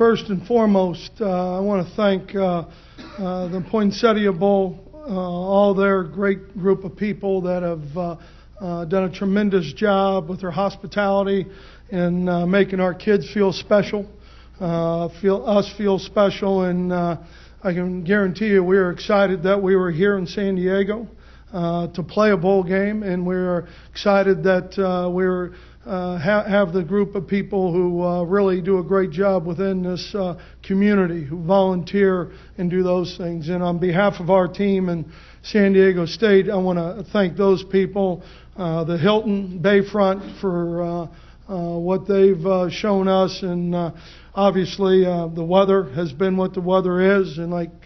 First and foremost, I want to thank the Poinsettia Bowl, all their great group of people that have done a tremendous job with their hospitality and making our kids feel special, feel special, and I can guarantee you we are excited that we were here in San Diego to play a bowl game, and we're excited that we're have the group of people who really do a great job within this community, who volunteer and do those things. And on behalf of our team in San Diego State, I want to thank those people, the Hilton Bayfront, for what they've shown us. And obviously the weather has been what the weather is. And like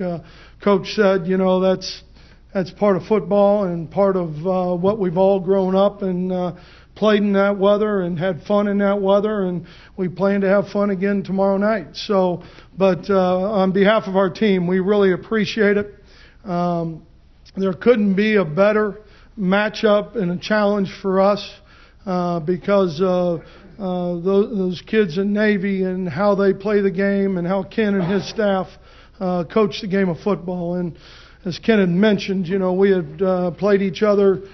Coach said, you know, that's part of football and part of what we've all grown up and played in that weather and had fun in that weather, and we plan to have fun again tomorrow night. So, but on behalf of our team, we really appreciate it. There couldn't be a better matchup and a challenge for us because those kids in Navy and how they play the game and how Ken and his staff coach the game of football. And as Ken had mentioned, you know, we had played each other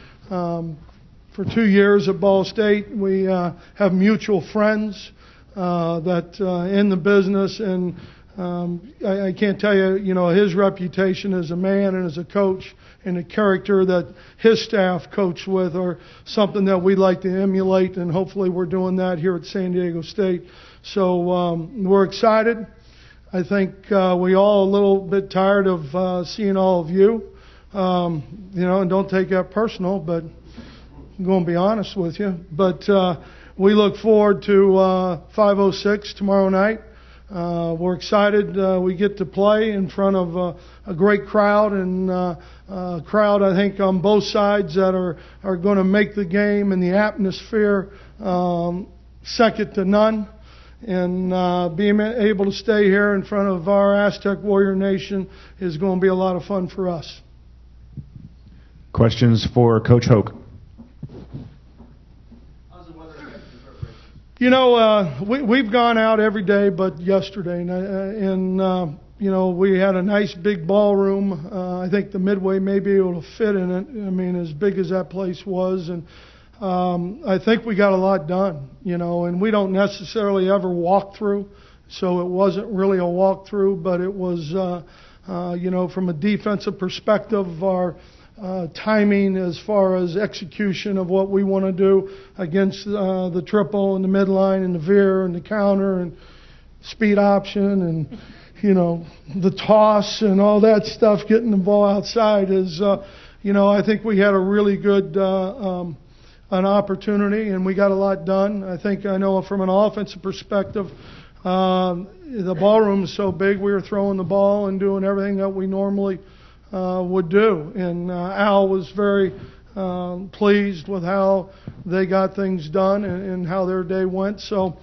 for 2 years at Ball State. We have mutual friends that in the business, and I can't tell you, you know, his reputation as a man and as a coach and the character that his staff coach with are something that we'd like to emulate, and hopefully we're doing that here at San Diego State. So we're excited. I think we all a little bit tired of seeing all of you, you know, and don't take that personal, but I'm going to be honest with you. But we look forward to 506 tomorrow night. We're excited. We get to play in front of a great crowd, and a crowd, I think, on both sides that are going to make the game and the atmosphere second to none. And being able to stay here in front of our Aztec Warrior Nation is going to be a lot of fun for us. Questions for Coach Hoke? You know, we've gone out every day but yesterday, and you know, we had a nice big ballroom. I think the Midway may be able to fit in it. I mean, as big as that place was, and I think we got a lot done, you know, and we don't necessarily ever walk through, so it wasn't really a walkthrough, but it was, you know, from a defensive perspective, our timing as far as execution of what we want to do against the triple and the midline and the veer and the counter and speed option and, you know, the toss and all that stuff, getting the ball outside is, you know, I think we had a really good an opportunity, and we got a lot done. I know from an offensive perspective, the ballroom is so big, we were throwing the ball and doing everything that we normally would do. And Al was very pleased with how they got things done and how their day went. So,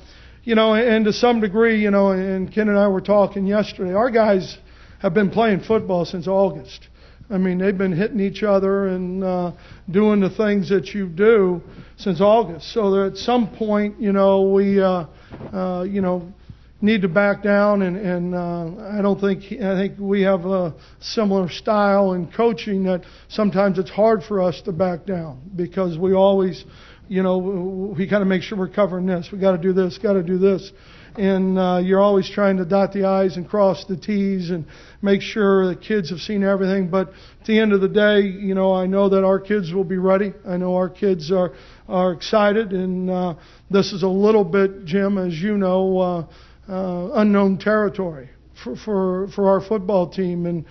you know, and to some degree, you know, and Ken and I were talking yesterday, our guys have been playing football since August. I mean, they've been hitting each other and doing the things that you do since August. So that at some point, you know, we, you know, need to back down. And I think we have a similar style in coaching that sometimes it's hard for us to back down because we always, you know, we got to make sure we're covering this. We got to do this, got to do this. And you're always trying to dot the I's and cross the T's and make sure the kids have seen everything. But at the end of the day, you know, I know that our kids will be ready. I know our kids are excited. And this is a little bit, Jim, as you know, unknown territory for our football team. And,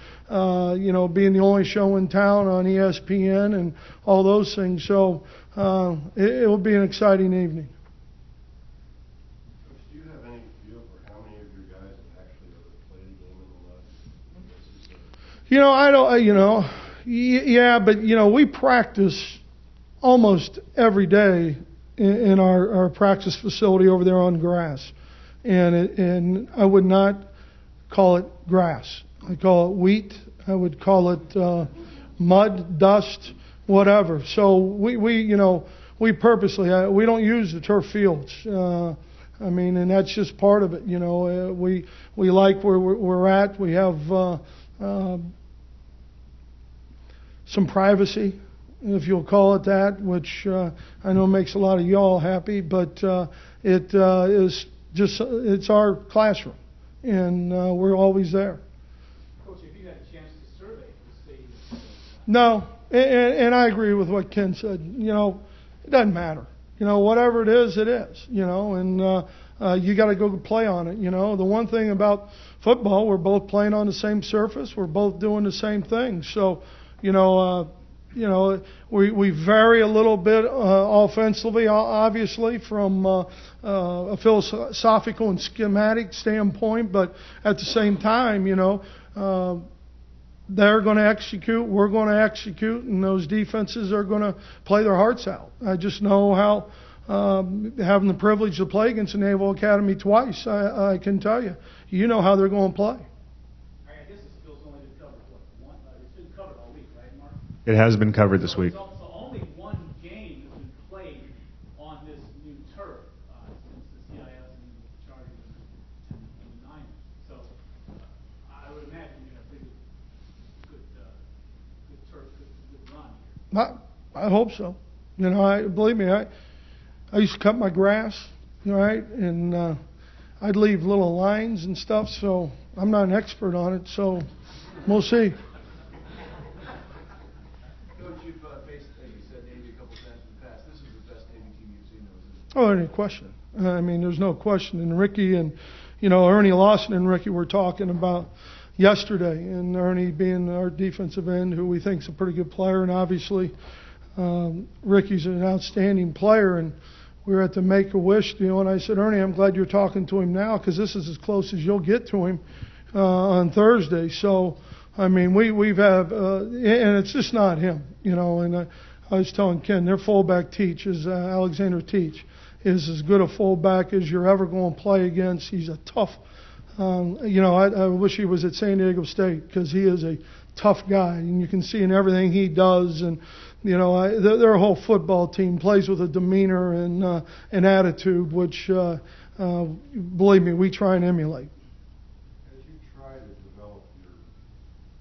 you know, being the only show in town on ESPN and all those things. So it will be an exciting evening. You know, I don't, you know, yeah, but, you know, we practice almost every day in our practice facility over there on grass. And I would not call it grass. I call it wheat. I would call it mud, dust, whatever. So we you know, we purposely, we don't use the turf fields. I mean, and that's just part of it. You know, we like where we're at. We have some privacy, if you'll call it that, which I know makes a lot of y'all happy, but it is just, it's our classroom, and we're always there. Coach, have you had a chance to survey the stadium? No, and I agree with what Ken said. You know, it doesn't matter. You know, whatever it is, it is. You know, and you got to go play on it. You know, the one thing about football, we're both playing on the same surface. We're both doing the same thing. So, you know, we vary a little bit offensively, obviously, from a philosophical and schematic standpoint. But at the same time, you know, they're going to execute, we're going to execute, and those defenses are going to play their hearts out. I just know how, having the privilege to play against the Naval Academy twice, I can tell you, you know how they're going to play. I guess this field's only been covered, what, it's been covered all week, right, Mark? It has been covered this week. So only one game has been played on this new turf since the CIS and the Chargers and the Niners. So I would imagine you're going to bring good turf, good run here. I hope so. You know, believe me, I used to cut my grass, right, and I'd leave little lines and stuff. So I'm not an expert on it. So we'll see. Coach, you've faced, you said Navy a couple times in the past. This is the best Navy team you've seen, though, isn't it? Oh, any question? I mean, there's no question. And Ricky and, you know, Ernie Lawson and Ricky were talking about yesterday, and Ernie being our defensive end, who we think is a pretty good player, and obviously Ricky's an outstanding player. And we were at the Make-A-Wish deal, and I said, Ernie, I'm glad you're talking to him now, because this is as close as you'll get to him on Thursday. So, I mean, we've had, and it's just not him, you know. And I was telling Ken, their fullback Teach is Alexander Teach is as good a fullback as you're ever going to play against. He's a tough. You know, I wish he was at San Diego State, because he is a tough guy, and you can see in everything he does. And you know, their whole football team plays with a demeanor and an attitude, which, believe me, we try and emulate. As you try to develop your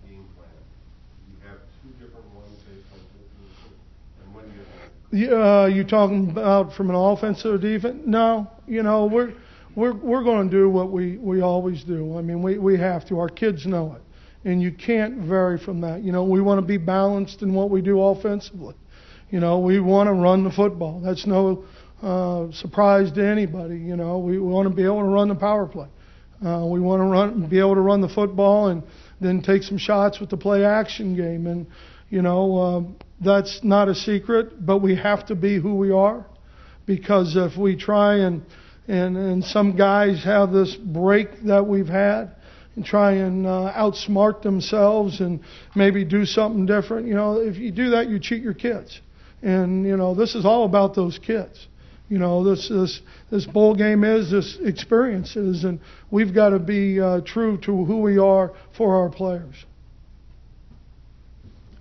game plan, you have two different ones based on different, and when you have You talking about from an offensive or defense? No, you know, we're going to do what we always do. I mean, we have to. Our kids know it. And you can't vary from that. You know, we want to be balanced in what we do offensively. You know, we want to run the football. That's no surprise to anybody. You know, we want to be able to run the power play. We want to be able to run the football and then take some shots with the play action game. And, you know, that's not a secret, but we have to be who we are. Because if we try and some guys have this break that we've had, and try and outsmart themselves and maybe do something different. You know, if you do that, you cheat your kids. And, you know, this is all about those kids. You know, this bowl game is, this experience is, and we've got to be true to who we are for our players.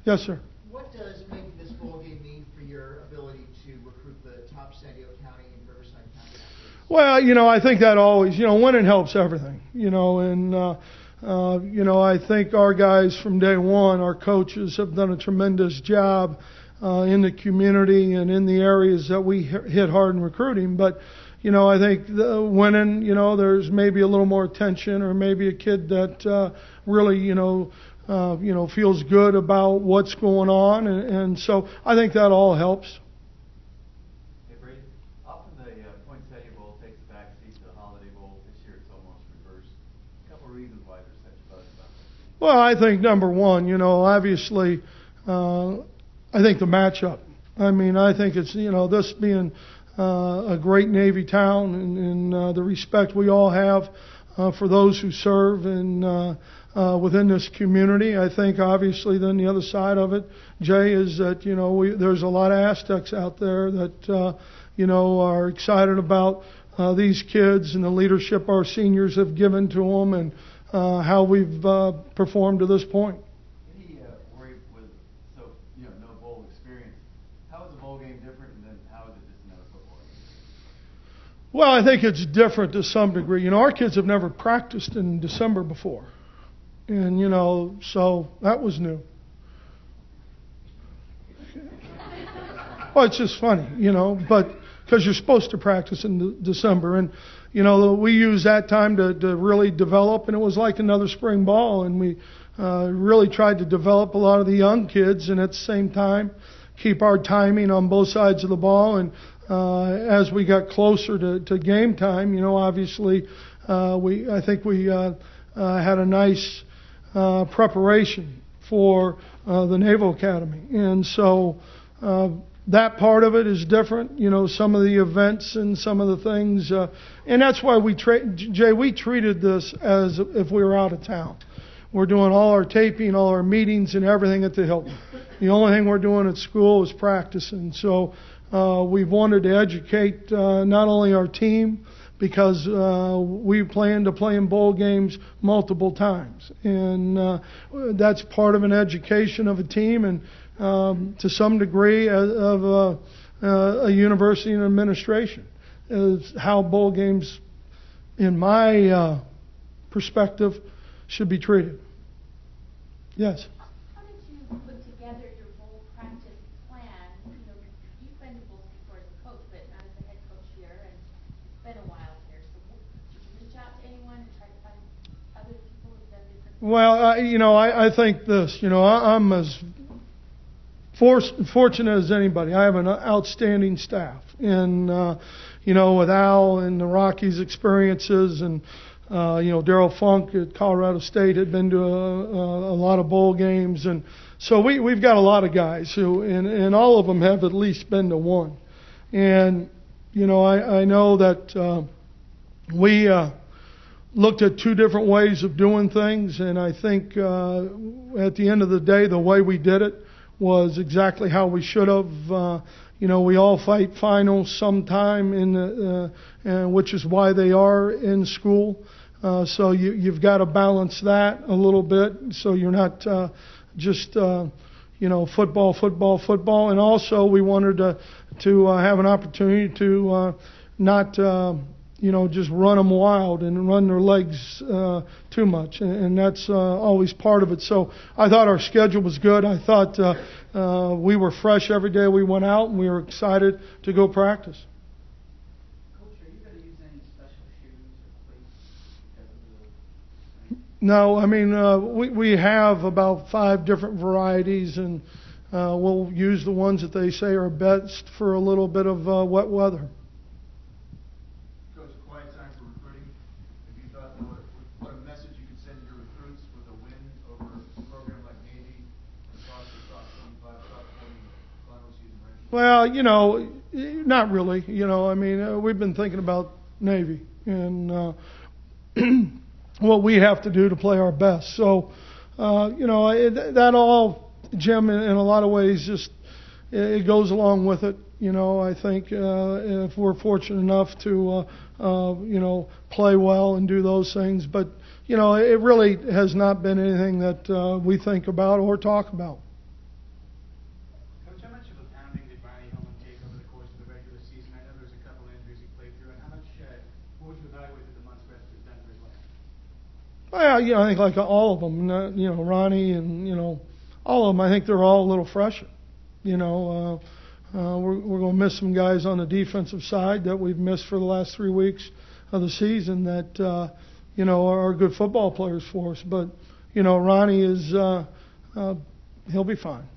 Yes, sir. What does making this bowl game mean for your ability to recruit the top San Diego County and Riverside County athletes? Well, you know, I think that always, you know, winning helps everything, you know, and, you know, I think our guys from day one, our coaches have done a tremendous job in the community and in the areas that we hit hard in recruiting. But, you know, I think winning, you know, there's maybe a little more attention, or maybe a kid that really, you know, feels good about what's going on. And so I think that all helps. Brady, often the Poinsettia Bowl takes a back seat to the Holiday Bowl. This year it's almost reversed. A couple of reasons why there's such buzz about this. Well, I think number one, you know, obviously, I think the matchup. I mean, I think it's, you know, this being a great Navy town and the respect we all have for those who serve and within this community. I think obviously then the other side of it, Jay, is that, you know, there's a lot of Aztecs out there that, you know, are excited about these kids and the leadership our seniors have given to them and how we've performed to this point. Any worry with, no bowl experience? How is the bowl game different, and then how is it just another football game? Well, I think it's different to some degree. You know, our kids have never practiced in December before. And, you know, so that was new. Well, it's just funny, you know, but because you're supposed to practice in December. And, you know, we use that time to really develop, and it was like another spring ball. And we really tried to develop a lot of the young kids, and at the same time, keep our timing on both sides of the ball. And as we got closer to game time, you know, obviously, I think we had a nice preparation for the Naval Academy. And so that part of it is different, you know, some of the events and some of the things. And that's why we treated this as if we were out of town. We're doing all our taping, all our meetings and everything at the Hilton. The only thing we're doing at school is practicing. So we've wanted to educate not only our team, because we plan to play in bowl games multiple times. And that's part of an education of a team, and to some degree of a university and administration, is how bowl games, in my perspective, should be treated. Yes? How did you put together your bowl practice plan? You know, you've been to bowls before as a coach, but not as a head coach here, and it's been a while here. So did you reach out to anyone and try to find other people who've done different things? Well, you know, I think this. You know, I'm as fortunate as anybody. I have an outstanding staff, and you know, with Al and the Rockies' experiences, and you know, Darryl Funk at Colorado State had been to a lot of bowl games, and so we've got a lot of guys who, and all of them have at least been to one. And you know, I know that we looked at two different ways of doing things, and I think at the end of the day, the way we did it was exactly how we should have. You know, we all fight finals sometime which is why they are in school. So you've got to balance that a little bit, so you're not just you know, football. And also, we wanted to have an opportunity to not you know, just run them wild and run their legs too much, and that's always part of it. So I thought our schedule was good. I thought we were fresh every day we went out, and we were excited to go practice. Coach, are you going to use any special shoes or cleats because of the... No, I mean, we have about 5 different varieties, and we'll use the ones that they say are best for a little bit of wet weather. Coach, a quiet time for recruiting. Have you thought what a message you could send your recruits with a win over a program like Navy across the top 25, top 20 final season ranks? Well, you know, not really. You know, I mean, we've been thinking about Navy and what we have to do to play our best. So, you know, that all, Jim, in a lot of ways, just it goes along with it. You know, I think if we're fortunate enough to, you know, play well and do those things. But, you know, it really has not been anything that we think about or talk about. Coach, how much of a pounding did Ronnie Hillman take over the course of the regular season? I know there's a couple injuries he played through, and how much, what would you evaluate that the month's rest has done for his life? Well, you know, I think like all of them, you know, Ronnie and, you know, all of them, I think they're all a little fresher. You know, we're going to miss some guys on the defensive side that we've missed for the last 3 weeks of the season that, you know, are good football players for us. But, you know, Ronnie is, he'll be fine.